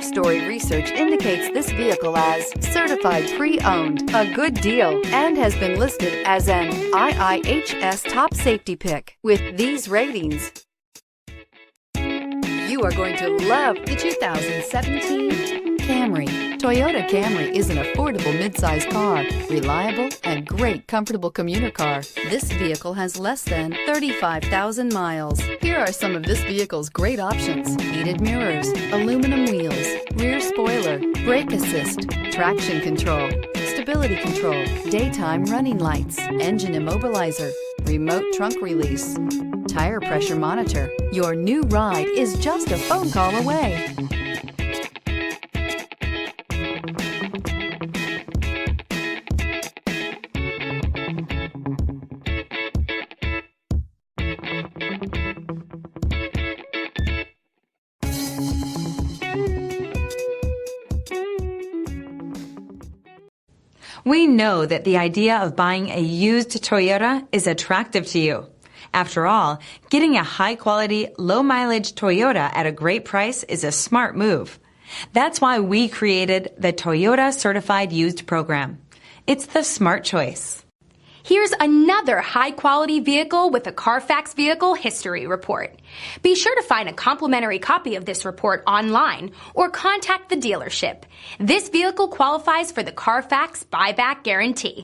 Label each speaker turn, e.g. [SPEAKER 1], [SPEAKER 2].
[SPEAKER 1] Story research indicates this vehicle as certified pre-owned, a good deal, and has been listed as an IIHS top safety pick. With these ratings, you are going to love the 2017 Camry. Toyota Camry is an affordable midsize car, reliable and great comfortable commuter car. This vehicle has less than 35,000 miles. Here are some of this vehicle's great options: heated mirrors, aluminum wheels, rear spoiler, brake assist, traction control, stability control, daytime running lights, engine immobilizer, remote trunk release, tire pressure monitor. Your new ride is just a phone call away.
[SPEAKER 2] We know that the idea of buying a used Toyota is attractive to you. After all, getting a high-quality, low-mileage Toyota at a great price is a smart move. That's why we created the Toyota Certified Used Program. It's the smart choice.
[SPEAKER 3] Here's another high-quality vehicle with a CARFAX Vehicle History Report. Be sure to find a complimentary copy of this report online or contact the dealership. This vehicle qualifies for the CARFAX Buyback Guarantee.